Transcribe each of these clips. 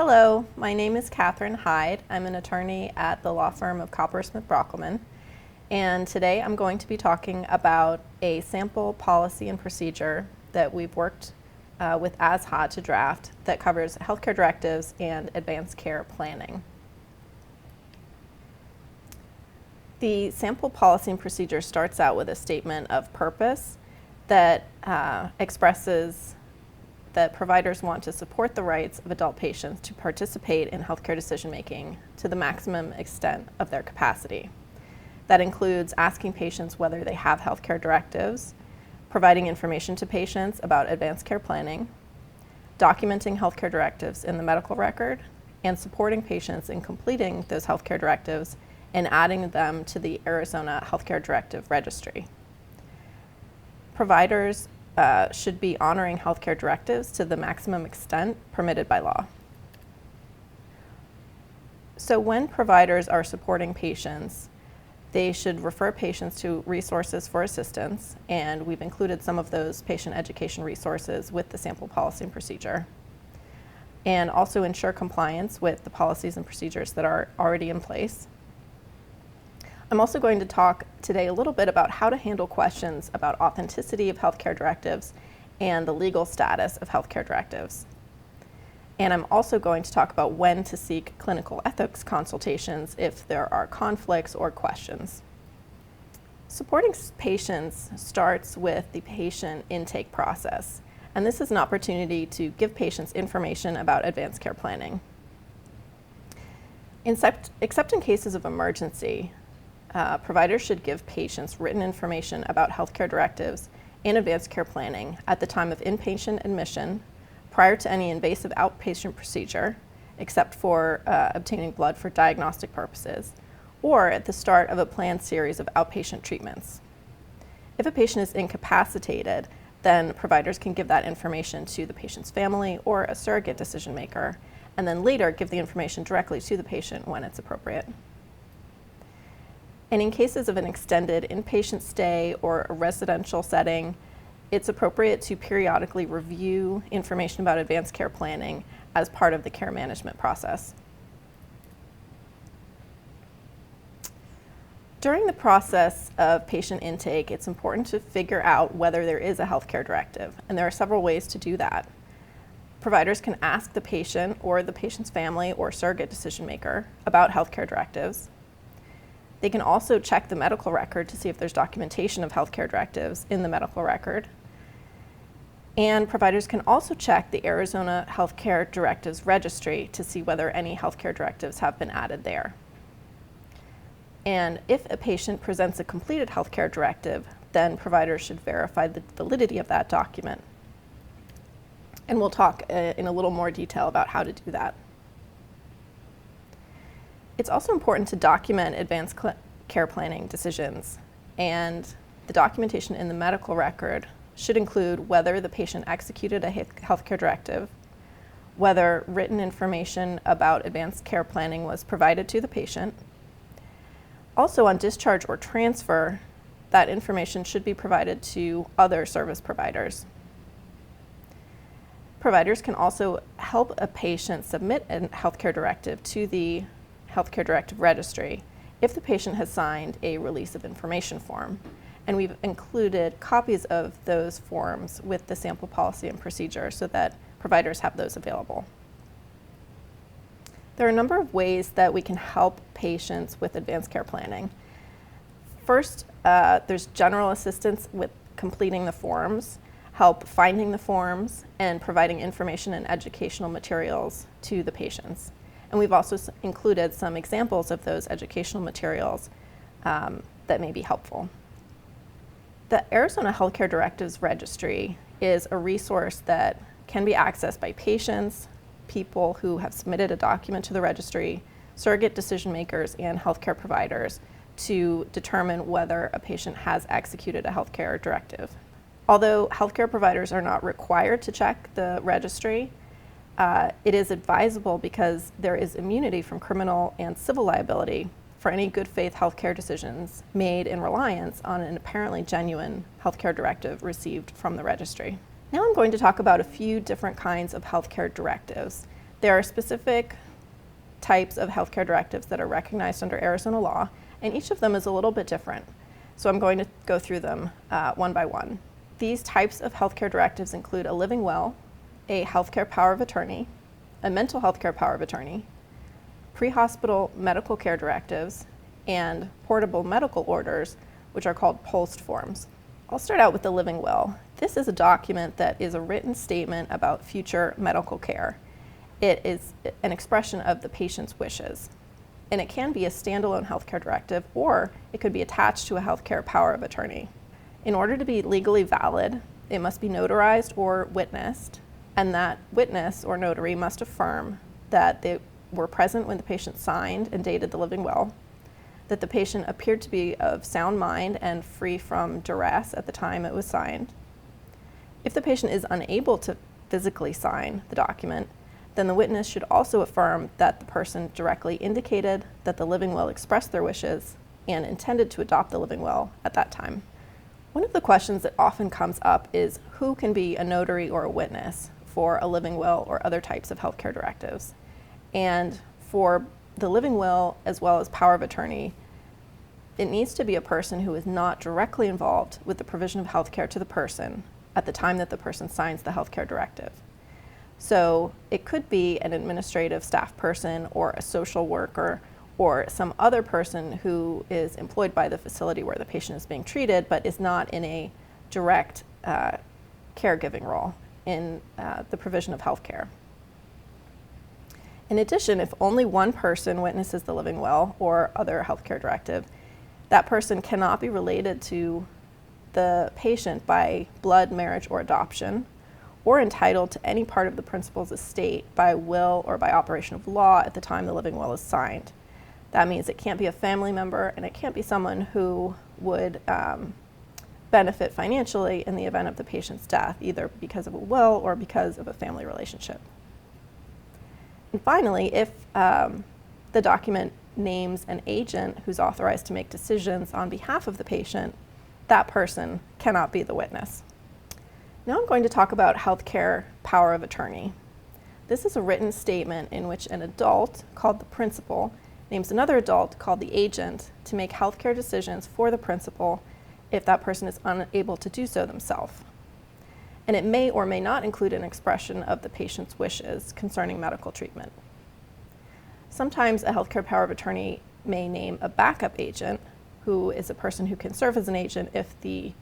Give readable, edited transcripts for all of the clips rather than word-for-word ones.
Hello, my name is Katherine Hyde. I'm an attorney at the law firm of Copper Smith Brockleman, and today I'm going to be talking about a sample policy and procedure that we've worked with AzHHA to draft that covers healthcare directives and advanced care planning. The sample policy and procedure starts out with a statement of purpose that expresses that providers want to support the rights of adult patients to participate in healthcare decision-making to the maximum extent of their capacity. That includes asking patients whether they have healthcare directives, providing information to patients about advanced care planning, documenting healthcare directives in the medical record, and supporting patients in completing those healthcare directives and adding them to the Arizona Healthcare Directive Registry. Providers should be honoring healthcare directives to the maximum extent permitted by law. So when providers are supporting patients, they should refer patients to resources for assistance, and we've included some of those patient education resources with the sample policy and procedure. And also ensure compliance with the policies and procedures that are already in place. I'm also going to talk today a little bit about how to handle questions about authenticity of healthcare directives and the legal status of healthcare directives. And I'm also going to talk about when to seek clinical ethics consultations if there are conflicts or questions. Supporting patients starts with the patient intake process, and this is an opportunity to give patients information about advanced care planning. Except in cases of emergency, providers should give patients written information about healthcare directives and advanced care planning at the time of inpatient admission, prior to any invasive outpatient procedure, except for obtaining blood for diagnostic purposes, or at the start of a planned series of outpatient treatments. If a patient is incapacitated, then providers can give that information to the patient's family or a surrogate decision maker, and then later give the information directly to the patient when it's appropriate. And in cases of an extended inpatient stay or a residential setting, it's appropriate to periodically review information about advanced care planning as part of the care management process. During the process of patient intake, it's important to figure out whether there is a healthcare directive, and there are several ways to do that. Providers can ask the patient or the patient's family or surrogate decision maker about healthcare directives. They can also check the medical record to see if there's documentation of healthcare directives in the medical record. And providers can also check the Arizona Healthcare Directives Registry to see whether any healthcare directives have been added there. And if a patient presents a completed healthcare directive, then providers should verify the validity of that document. And we'll talk in a little more detail about how to do that. It's also important to document advanced care planning decisions, and the documentation in the medical record should include whether the patient executed a healthcare directive, whether written information about advanced care planning was provided to the patient. Also, on discharge or transfer, that information should be provided to other service providers. Providers can also help a patient submit a healthcare directive to the Healthcare Directive Registry if the patient has signed a release of information form. And we've included copies of those forms with the sample policy and procedure so that providers have those available. There are a number of ways that we can help patients with advanced care planning. First, there's general assistance with completing the forms, help finding the forms, and providing information and educational materials to the patients. And we've also included some examples of those educational materials that may be helpful. The Arizona Healthcare Directives Registry is a resource that can be accessed by patients, people who have submitted a document to the registry, surrogate decision makers, and healthcare providers to determine whether a patient has executed a healthcare directive. Although healthcare providers are not required to check the registry, it is advisable because there is immunity from criminal and civil liability for any good faith healthcare decisions made in reliance on an apparently genuine healthcare directive received from the registry. Now I'm going to talk about a few different kinds of healthcare directives There are specific types of healthcare directives that are recognized under Arizona law, and each of them is a little bit different. So I'm going to go through them one by one. These types of healthcare directives include a living will, a healthcare power of attorney, a mental health care power of attorney, pre-hospital medical care directives, and portable medical orders, which are called POST forms. I'll start out with the living will. This is a document that is a written statement about future medical care. It is an expression of the patient's wishes, and it can be a standalone healthcare directive, or it could be attached to a healthcare power of attorney. In order to be legally valid, it must be notarized or witnessed, and that witness or notary must affirm that they were present when the patient signed and dated the living will, that the patient appeared to be of sound mind and free from duress at the time it was signed. If the patient is unable to physically sign the document, then the witness should also affirm that the person directly indicated that the living will expressed their wishes and intended to adopt the living will at that time. One of the questions that often comes up is who can be a notary or a witness for a living will or other types of healthcare directives. And for the living will as well as power of attorney, it needs to be a person who is not directly involved with the provision of healthcare to the person at the time that the person signs the healthcare directive. So it could be an administrative staff person or a social worker or some other person who is employed by the facility where the patient is being treated but is not in a direct caregiving role in the provision of healthcare. In addition, if only one person witnesses the living will or other healthcare directive, that person cannot be related to the patient by blood, marriage, or adoption, or entitled to any part of the principal's estate by will or by operation of law at the time the living will is signed. That means it can't be a family member and it can't be someone who would benefit financially in the event of the patient's death, either because of a will or because of a family relationship. And finally, if the document names an agent who's authorized to make decisions on behalf of the patient, that person cannot be the witness. Now I'm going to talk about healthcare power of attorney. This is a written statement in which an adult, called the principal, names another adult, called the agent, to make healthcare decisions for the principal if that person is unable to do so themselves. And it may or may not include an expression of the patient's wishes concerning medical treatment. Sometimes a healthcare power of attorney may name a backup agent, who is a person who can serve as an agent if the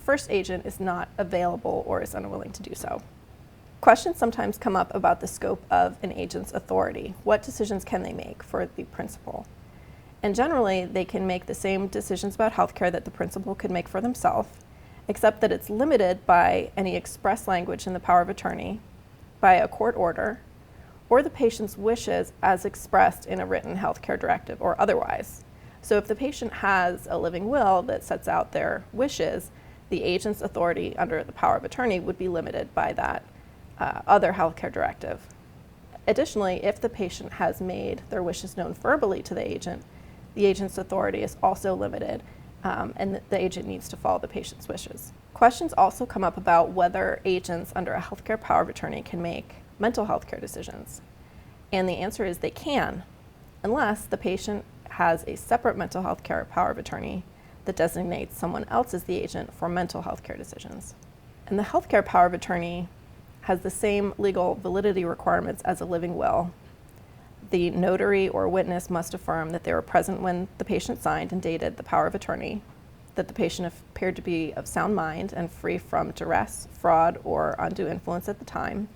first agent is not available or is unwilling to do so. Questions sometimes come up about the scope of an agent's authority. What decisions can they make for the principal? And generally, they can make the same decisions about healthcare that the principal could make for themselves, except that it's limited by any express language in the power of attorney, by a court order, or the patient's wishes as expressed in a written healthcare directive or otherwise. So if the patient has a living will that sets out their wishes, the agent's authority under the power of attorney would be limited by that other healthcare directive. Additionally, if the patient has made their wishes known verbally to the agent's authority is also limited, and the agent needs to follow the patient's wishes. Questions also come up about whether agents under a healthcare power of attorney can make mental health care decisions. And the answer is they can, unless the patient has a separate mental health care power of attorney that designates someone else as the agent for mental health care decisions. And the healthcare power of attorney has the same legal validity requirements as a living will. The notary or witness must affirm that they were present when the patient signed and dated the power of attorney, that the patient appeared to be of sound mind and free from duress, fraud, or undue influence at the time.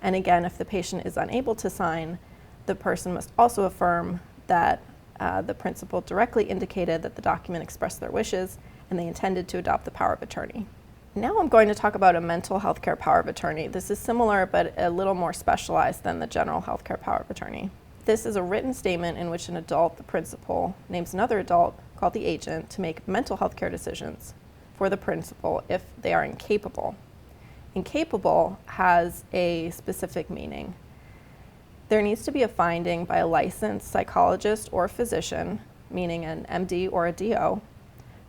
And again, if the patient is unable to sign, the person must also affirm that the principal directly indicated that the document expressed their wishes and they intended to adopt the power of attorney. Now I'm going to talk about a mental health care power of attorney. This is similar but a little more specialized than the general health care power of attorney. This is a written statement in which an adult, the principal, names another adult, called the agent, to make mental health care decisions for the principal if they are incapable. Incapable has a specific meaning. There needs to be a finding by a licensed psychologist or physician, meaning an MD or a DO,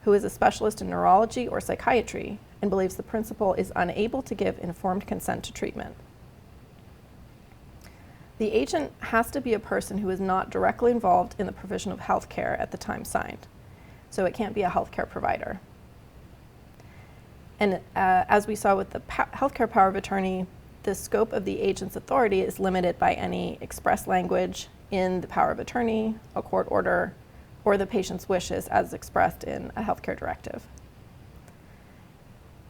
who is a specialist in neurology or psychiatry and believes the principal is unable to give informed consent to treatment. The agent has to be a person who is not directly involved in the provision of health care at the time signed. So it can't be a healthcare provider. And as we saw with the healthcare power of attorney, the scope of the agent's authority is limited by any express language in the power of attorney, a court order, or the patient's wishes as expressed in a healthcare directive.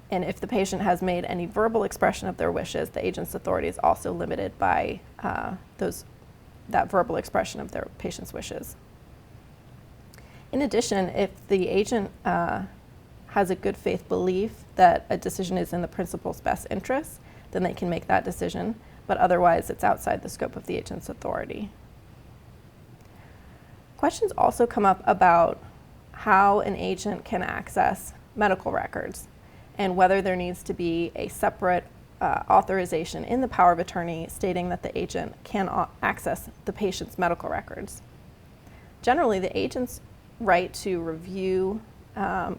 And if the patient has made any verbal expression of their wishes, the agent's authority is also limited by that verbal expression of their patient's wishes. In addition, if the agent has a good faith belief that a decision is in the principal's best interest, then they can make that decision, but otherwise it's outside the scope of the agent's authority. Questions also come up about how an agent can access medical records and whether there needs to be a separate authorization in the power of attorney stating that the agent can access the patient's medical records. Generally, the agent's right to review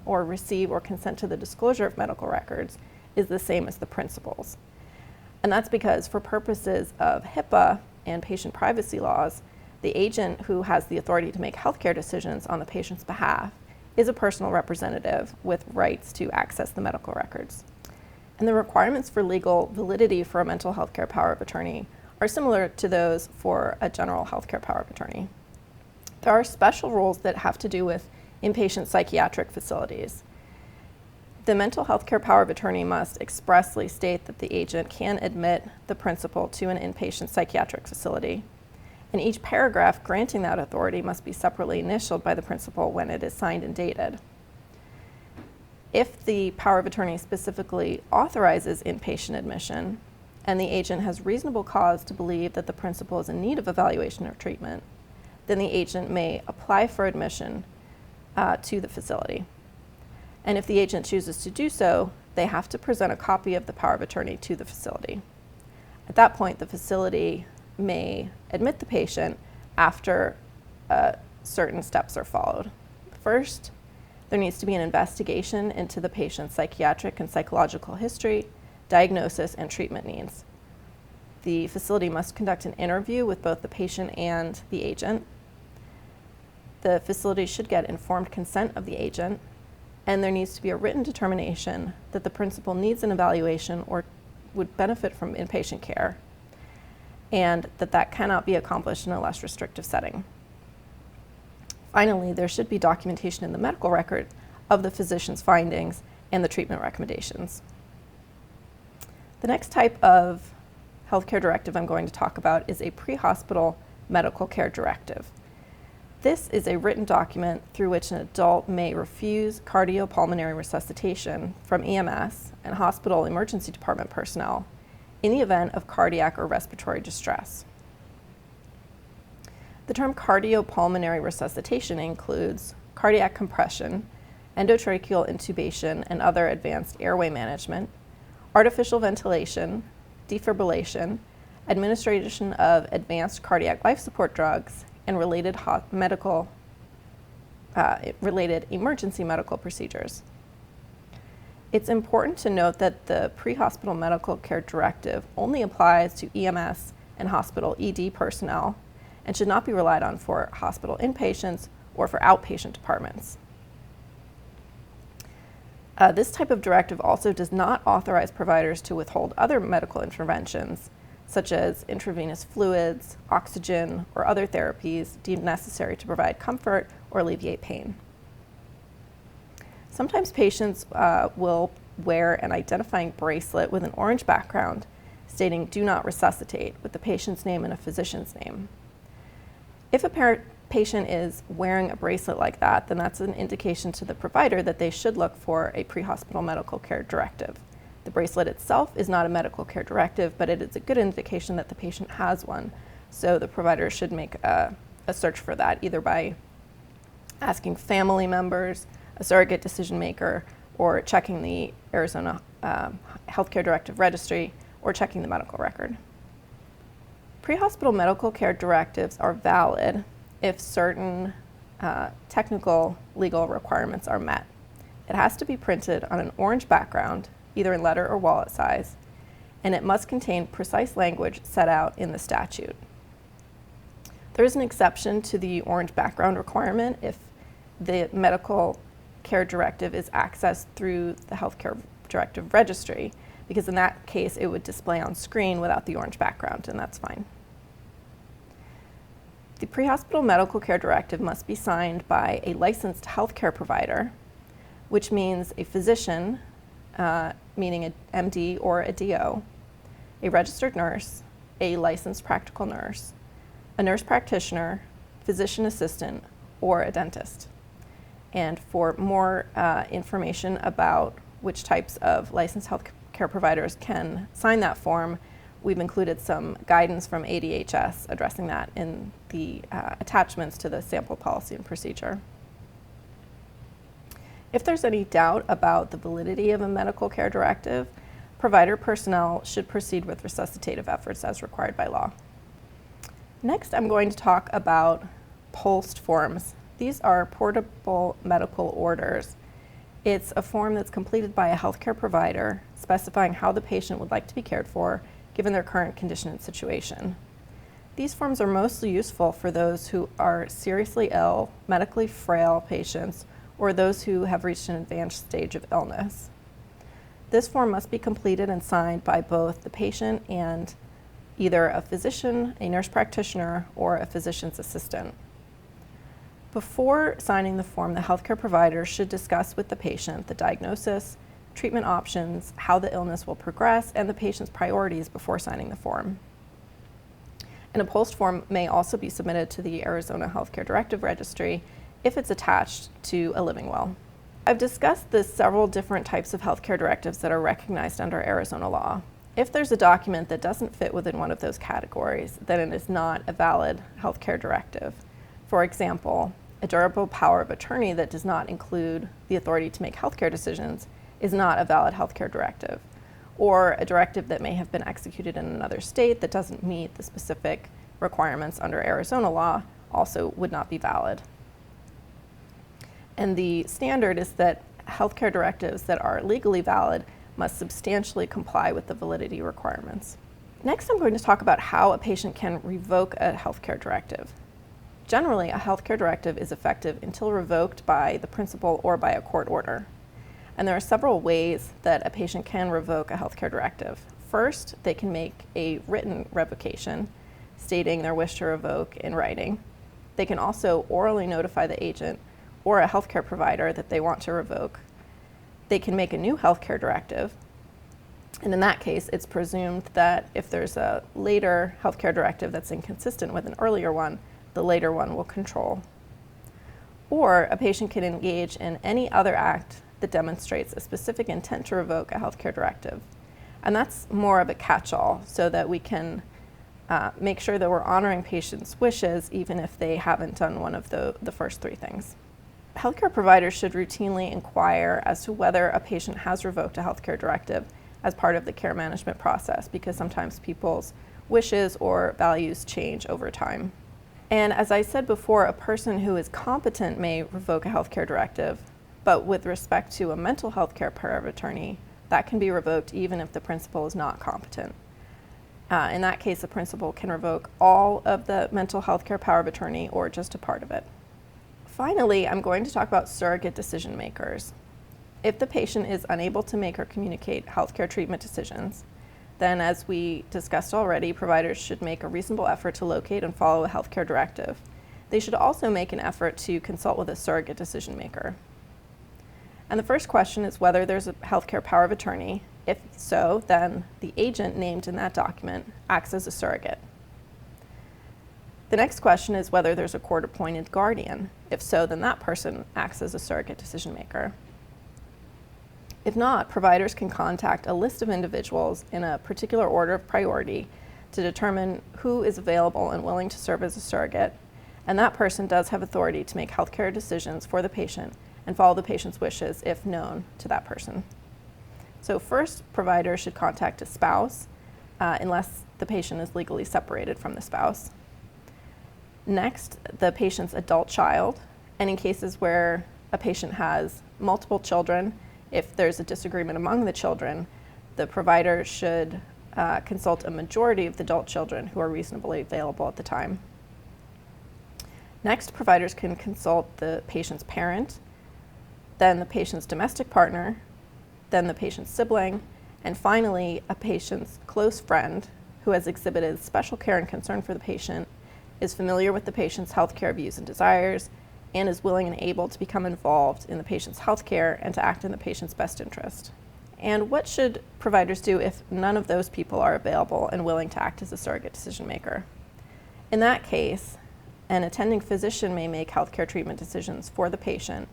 or receive or consent to the disclosure of medical records is the same as the principal's. And that's because for purposes of HIPAA and patient privacy laws, the agent who has the authority to make healthcare decisions on the patient's behalf is a personal representative with rights to access the medical records. And the requirements for legal validity for a mental health care power of attorney are similar to those for a general health care power of attorney. There are special rules that have to do with inpatient psychiatric facilities. The mental health care power of attorney must expressly state that the agent can admit the principal to an inpatient psychiatric facility. And each paragraph granting that authority must be separately initialed by the principal when it is signed and dated. If the power of attorney specifically authorizes inpatient admission and the agent has reasonable cause to believe that the principal is in need of evaluation or treatment, then the agent may apply for admission to the facility. And if the agent chooses to do so, they have to present a copy of the power of attorney to the facility. At that point, the facility may admit the patient after certain steps are followed. First, there needs to be an investigation into the patient's psychiatric and psychological history, diagnosis, and treatment needs. The facility must conduct an interview with both the patient and the agent. The facility should get informed consent of the agent, and there needs to be a written determination that the principal needs an evaluation or would benefit from inpatient care, and that cannot be accomplished in a less restrictive setting. Finally, there should be documentation in the medical record of the physician's findings and the treatment recommendations. The next type of healthcare directive I'm going to talk about is a pre-hospital medical care directive. This is a written document through which an adult may refuse cardiopulmonary resuscitation from EMS and hospital emergency department personnel in the event of cardiac or respiratory distress. The term cardiopulmonary resuscitation includes cardiac compression, endotracheal intubation and other advanced airway management, artificial ventilation, defibrillation, administration of advanced cardiac life support drugs, and related emergency medical procedures. It's important to note that the pre-hospital medical care directive only applies to EMS and hospital ED personnel and should not be relied on for hospital inpatients or for outpatient departments. This type of directive also does not authorize providers to withhold other medical interventions, such as intravenous fluids, oxygen, or other therapies deemed necessary to provide comfort or alleviate pain. Sometimes patients will wear an identifying bracelet with an orange background stating "do not resuscitate" with the patient's name and a physician's name. If a patient is wearing a bracelet like that, then that's an indication to the provider that they should look for a pre-hospital medical care directive. The bracelet itself is not a medical care directive, but it is a good indication that the patient has one. So the provider should make a search for that, either by asking family members, a surrogate decision maker, or checking the Arizona Healthcare Directive Registry, or checking the medical record. Pre-hospital medical care directives are valid if certain technical legal requirements are met. It has to be printed on an orange background, either in letter or wallet size, and it must contain precise language set out in the statute. There is an exception to the orange background requirement if the medical care directive is accessed through the healthcare directive registry, because in that case it would display on screen without the orange background, and that's fine. The pre-hospital medical care directive must be signed by a licensed healthcare provider, which means a physician, meaning an MD or a DO, a registered nurse, a licensed practical nurse, a nurse practitioner, physician assistant, or a dentist. And for more information about which types of licensed healthcare providers can sign that form, we've included some guidance from AzHHA addressing that in the attachments to the sample policy and procedure. If there's any doubt about the validity of a medical care directive, provider personnel should proceed with resuscitative efforts as required by law. Next, I'm going to talk about POST forms. These are portable medical orders. It's a form that's completed by a healthcare provider specifying how the patient would like to be cared for given their current condition and situation. These forms are mostly useful for those who are seriously ill, medically frail patients, or those who have reached an advanced stage of illness. This form must be completed and signed by both the patient and either a physician, a nurse practitioner, or a physician's assistant. Before signing the form, the healthcare provider should discuss with the patient the diagnosis, treatment options, how the illness will progress, and the patient's priorities before signing the form. And a POST form may also be submitted to the Arizona Healthcare Directive Registry if it's attached to a living will. I've discussed the several different types of healthcare directives that are recognized under Arizona law. If there's a document that doesn't fit within one of those categories, then it is not a valid healthcare directive. For example, a durable power of attorney that does not include the authority to make healthcare decisions is not a valid healthcare directive. Or a directive that may have been executed in another state that doesn't meet the specific requirements under Arizona law also would not be valid. And the standard is that healthcare directives that are legally valid must substantially comply with the validity requirements. Next, I'm going to talk about how a patient can revoke a healthcare directive. Generally, a healthcare directive is effective until revoked by the principal or by a court order. And there are several ways that a patient can revoke a healthcare directive. First, they can make a written revocation stating their wish to revoke in writing. They can also orally notify the agent or a healthcare provider that they want to revoke. They can make a new healthcare directive, and in that case, it's presumed that if there's a later healthcare directive that's inconsistent with an earlier one, the later one will control. Or a patient can engage in any other act that demonstrates a specific intent to revoke a healthcare directive. And that's more of a catch-all so that we can make sure that we're honoring patients' wishes even if they haven't done one of the first three things. Healthcare providers should routinely inquire as to whether a patient has revoked a healthcare directive as part of the care management process, because sometimes people's wishes or values change over time. And as I said before, a person who is competent may revoke a healthcare directive, but with respect to a mental health care power of attorney, that can be revoked even if the principal is not competent. In that case, the principal can revoke all of the mental health care power of attorney or just a part of it. Finally, I'm going to talk about surrogate decision makers. If the patient is unable to make or communicate healthcare treatment decisions, then as we discussed already, providers should make a reasonable effort to locate and follow a healthcare directive. They should also make an effort to consult with a surrogate decision maker. And the first question is whether there's a healthcare power of attorney. If so, then the agent named in that document acts as a surrogate. The next question is whether there's a court-appointed guardian. If so, then that person acts as a surrogate decision maker. If not, providers can contact a list of individuals in a particular order of priority to determine who is available and willing to serve as a surrogate, and that person does have authority to make healthcare decisions for the patient and follow the patient's wishes if known to that person. So first, providers should contact a spouse unless the patient is legally separated from the spouse. Next, the patient's adult child, and in cases where a patient has multiple children, if there's a disagreement among the children, the provider should consult a majority of the adult children who are reasonably available at the time. Next, providers can consult the patient's parent, then the patient's domestic partner, then the patient's sibling, and finally, a patient's close friend who has exhibited special care and concern for the patient, is familiar with the patient's healthcare views and desires, and is willing and able to become involved in the patient's healthcare and to act in the patient's best interest. And what should providers do if none of those people are available and willing to act as a surrogate decision maker? In that case, an attending physician may make healthcare treatment decisions for the patient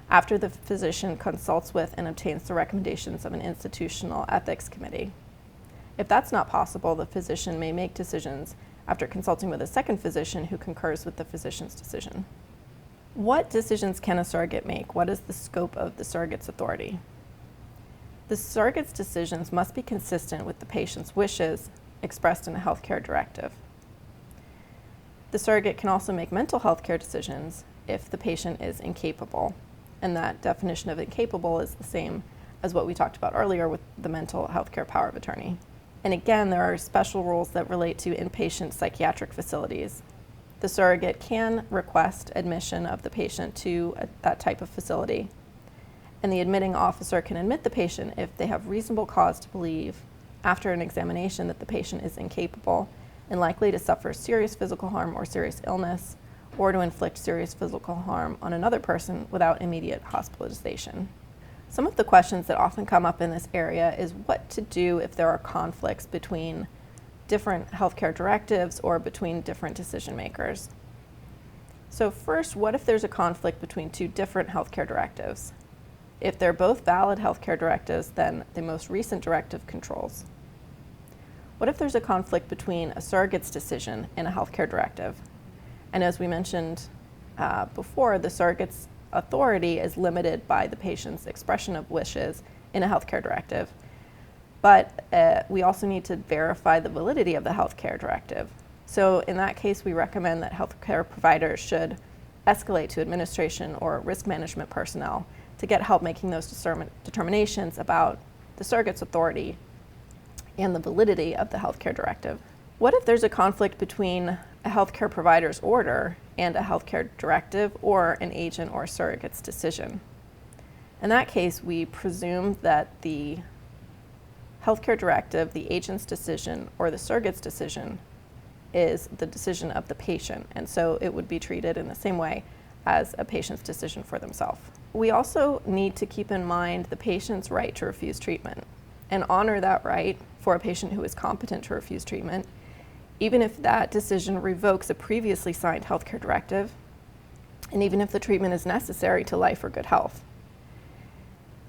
after the physician consults with and obtains the recommendations of an institutional ethics committee. If that's not possible, the physician may make decisions after consulting with a second physician who concurs with the physician's decision. What decisions can a surrogate make? What is the scope of the surrogate's authority? The surrogate's decisions must be consistent with the patient's wishes expressed in a healthcare directive. The surrogate can also make mental health care decisions if the patient is incapable, and that definition of incapable is the same as what we talked about earlier with the mental health care power of attorney. And again, there are special rules that relate to inpatient psychiatric facilities. The surrogate can request admission of the patient to that type of facility, and the admitting officer can admit the patient if they have reasonable cause to believe, after an examination, that the patient is incapable and likely to suffer serious physical harm or serious illness, or to inflict serious physical harm on another person without immediate hospitalization. Some of the questions that often come up in this area is what to do if there are conflicts between different healthcare directives or between different decision makers. So first, what if there's a conflict between two different healthcare directives? If they're both valid healthcare directives, then the most recent directive controls. What if there's a conflict between a surrogate's decision and a healthcare directive? And as we mentioned before, the surrogate's authority is limited by the patient's expression of wishes in a healthcare directive. But we also need to verify the validity of the healthcare directive. So in that case, we recommend that healthcare providers should escalate to administration or risk management personnel to get help making those determinations about the surrogate's authority and the validity of the healthcare directive. What if there's a conflict between a healthcare provider's order and a healthcare directive or an agent or surrogate's decision? In that case, we presume that the healthcare directive, the agent's decision, or the surrogate's decision is the decision of the patient, and so it would be treated in the same way as a patient's decision for themselves. We also need to keep in mind the patient's right to refuse treatment and honor that right for a patient who is competent to refuse treatment, even if that decision revokes a previously signed healthcare directive, and even if the treatment is necessary to life or good health.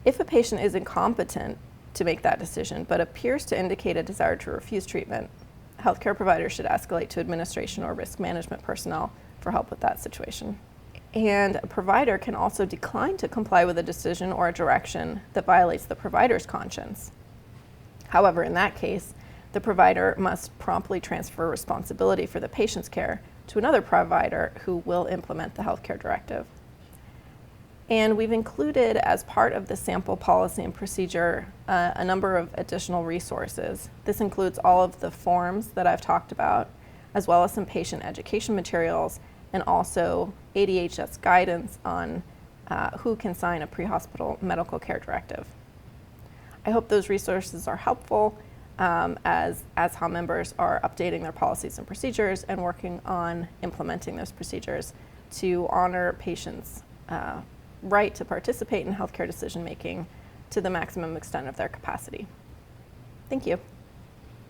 If a patient is incompetent to make that decision, but appears to indicate a desire to refuse treatment, healthcare providers should escalate to administration or risk management personnel for help with that situation. And a provider can also decline to comply with a decision or a direction that violates the provider's conscience. However, in that case, the provider must promptly transfer responsibility for the patient's care to another provider who will implement the healthcare directive. And we've included, as part of the sample policy and procedure, a number of additional resources. This includes all of the forms that I've talked about, as well as some patient education materials, and also AzHHA guidance on who can sign a pre-hospital medical care directive. I hope those resources are helpful as AzHHA members are updating their policies and procedures and working on implementing those procedures to honor patients' right to participate in healthcare decision making to the maximum extent of their capacity. Thank you.